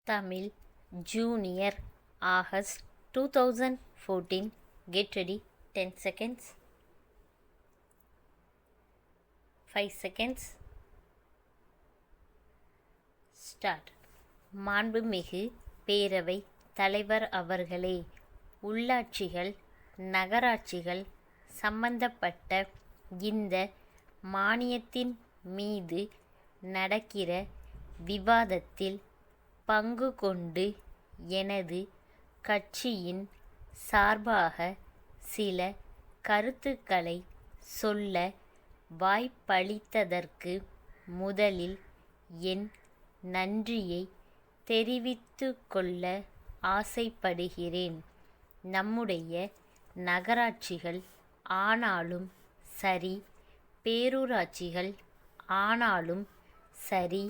Tamil Junior August 2014. Get ready. 10 seconds. 5 seconds. Start. மாண்புமிகு பேரவை தலைவர் அவர்களே, உள்ளாட்சிகள் நகராட்சிகள் சம்பந்தப்பட்ட இந்த மானியத்தின் மீது நடக்கிற விவாதத்தில் பங்கு கொண்டு எனது கட்சியின் சார்பாக சில கருத்துக்களை சொல்ல வாய்ப்பளித்ததற்கு முதலில் என் நன்றியை தெரிவித்துக் கொள்ள ஆசைப்படுகிறேன். நம்முடைய நகராட்சிகள் ஆனாலும் சரி, பேரூராட்சிகள் ஆனாலும் சரி,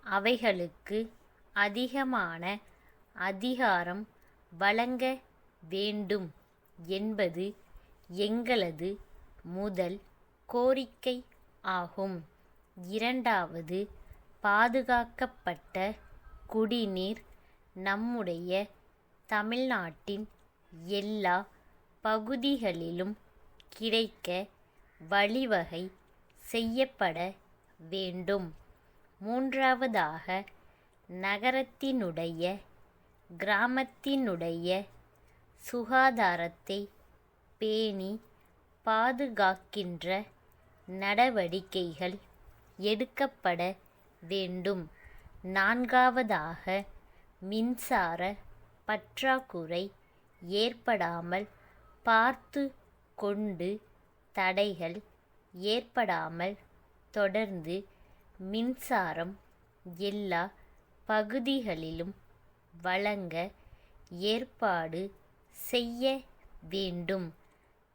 அவைகளுக்கு அதிகமான அதிகாரம் வழங்க வேண்டும் என்பது எங்களது முதல் கோரிக்கை ஆகும். இரண்டாவது, பாதுகாக்கப்பட்ட குடிநீர் நம்முடைய தமிழ்நாட்டின் எல்லா பகுதிகளிலும் கிடைக்க வழிவகை செய்யப்பட வேண்டும். மூன்றாவதாக, நகரத்தினுடைய கிராமத்தினுடைய சுகாதாரத்தை பேணி பாதுகாக்கின்ற நடவடிக்கைகள் எடுக்கப்பட வேண்டும். நான்காவதாக, மின்சார பற்றாக்குறை ஏற்படாமல் பார்த்து கொண்டு தடைகள் ஏற்படாமல் தொடர்ந்து மின்சாரம் எல்லா பகுதிகளிலும் வழங்க ஏற்பாடு செய்ய வேண்டும்.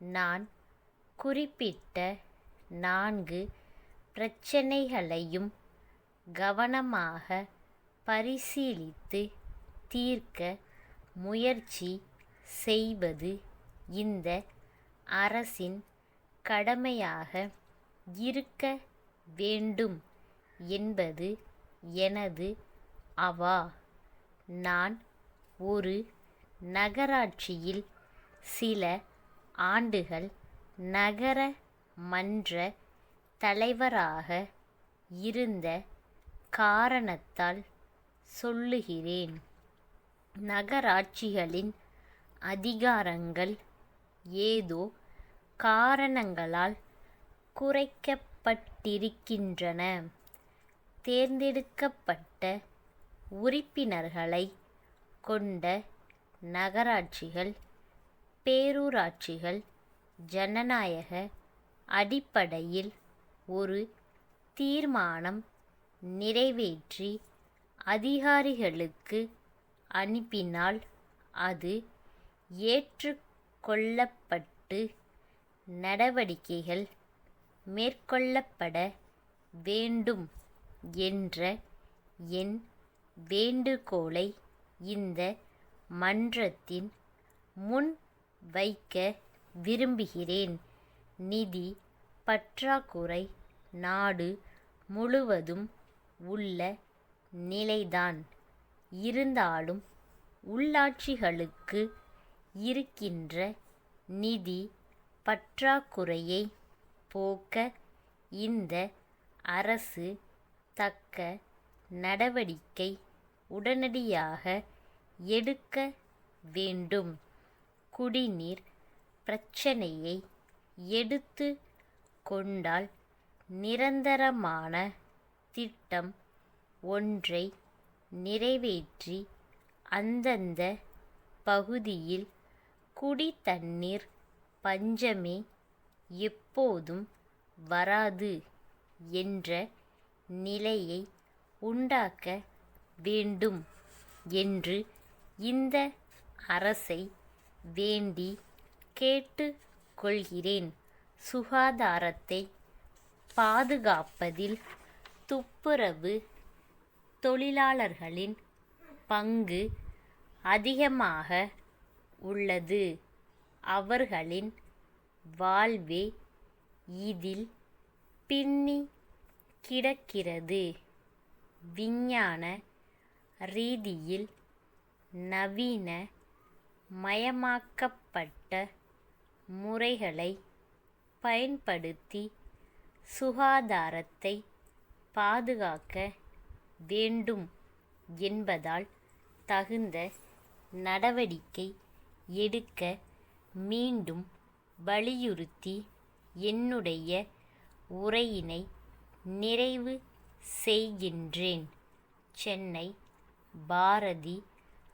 நான் குறிப்பிட்ட 4 பிரச்சினைகளையும் கவனமாக பரிசீலித்து தீர்க்க முயற்சி செய்வது இந்த அரசின் கடமையாக இருக்க வேண்டும் என்பது எனது அவா. நான் ஒரு நகராட்சியில் சில ஆண்டுகள் நகர மன்ற தலைவராக இருந்த காரணத்தால் சொல்லுகிறேன். நகராட்சிகளின் அதிகாரங்கள் ஏதோ காரணங்களால் குறைக்கப்பட்டிருக்கின்றன. தேர்ந்தெடுக்கப்பட்ட உறுப்பினர்களை கொண்ட நகராட்சிகள், பேரூராட்சிகள் ஜனநாயக அடிப்படையில் ஒரு தீர்மானம் நிறைவேற்றி அதிகாரிகளுக்கு அனுப்பினால் அது ஏற்றுக்கொள்ளப்பட்டு நடவடிக்கைகள் மேற்கொள்ளப்பட வேண்டும் என்ற என் வேண்டுகோளை இந்த மன்றத்தின் முன் வைக்க விரும்புகிறேன். நிதி பற்றாக்குறை நாடு முழுவதும் உள்ள நிலைதான். இருந்தாலும் உள்ளாட்சிகளுக்கு இருக்கின்ற நிதி பற்றாக்குறையை போக்க இந்த அரசு தக்க நடவடிக்கை உடனடியாக எடுக்க வேண்டும். குடிநீர் பிரச்சனையை எடுத்து கொண்டால் நிரந்தரமான திட்டம் ஒன்றை நிறைவேற்றி அந்தந்த பகுதியில் குடிதண்ணீர் பஞ்சமே எப்போதும் வராது என்ற நிலையை உண்டாக்க வேண்டும் என்று இந்த அரசை வேண்டி கேட்டு கொள்கிறேன். சுகாதாரத்தை பாதுகாப்பதில் துப்புரவு தொழிலாளர்களின் பங்கு அதிகமாக உள்ளது. அவர்களின் வாழ்வே இதில் பின்னி கிடக்கிறது. விஞ்ஞான ரீதியில் நவீன மயமாக்கப்பட்ட முறைகளை பயன்படுத்தி சுகாதாரத்தை பாதுகாக்க வேண்டும் என்பதால் தகுந்த நடவடிக்கை எடுக்க மீண்டும் வலியுறுத்தி என்னுடைய உரையினை நிறைவு செய்கின்றேன். சென்னை பாரதி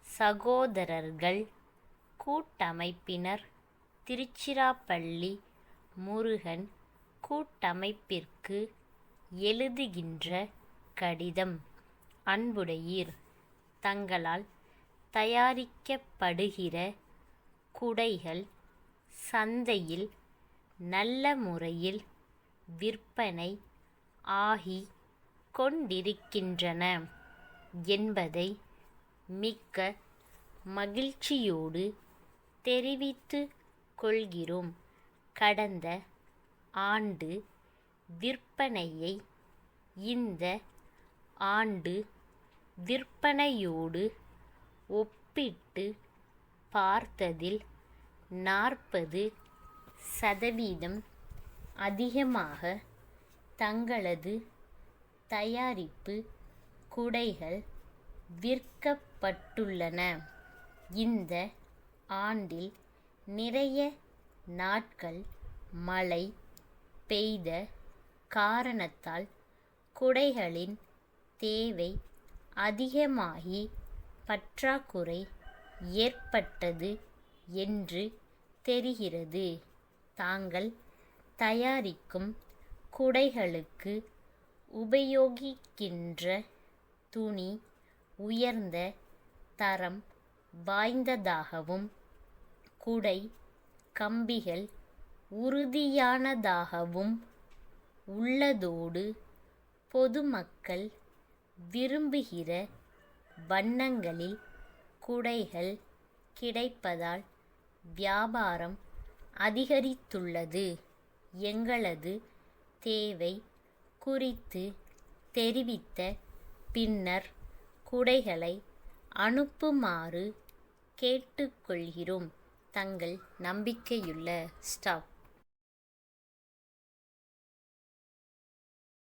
சகோதரர்கள் கூட்டமைப்பினர், திருச்சிராப்பள்ளி முருகன் கூட்டமைப்பிற்கு எழுதுகின்ற கடிதம். அன்புடையீர், தங்களால் தயாரிக்கப்படுகிற குடைகள் சந்தையில் நல்ல முறையில் விற்பனை ஆகி கொண்டிருக்கின்றன என்பதை மிக்க மகிழ்ச்சியோடு தெரிவித்துக் கொள்கிறோம். கடந்த ஆண்டு விற்பனையை இந்த ஆண்டு விற்பனையோடு ஒப்பிட்டு பார்த்ததில் 40% அதிகமாக தங்களது தயாரிப்பு குடைகள் விற்கப்பட்டுள்ளன. இந்த ஆண்டில் நிறைய நாட்கள் மழை பெய்த காரணத்தால் குடைகளின் தேவை அதிகமாகி பற்றாக்குறை ஏற்பட்டது என்று தெரிகிறது. தாங்கள் தயாரிக்கும் குடைகளுக்கு உபயோகிக்கின்ற துணி உயர்ந்த தரம் வாய்ந்ததாகவும் குடை கம்பிகள் உறுதியானதாகவும் உள்ளதோடு பொதுமக்கள் விரும்புகிற வண்ணங்களில் குடைகள் கிடைப்பதால் வியாபாரம் அதிகரித்துள்ளது. எங்களது தேவை குறித்து தெரிவித்த பின்னர் குடைகளை அனுப்புமாறு கேட்டுக்கொள்கிறோம். தங்கள் நம்பிக்கையுள்ள ஸ்டாஃப்.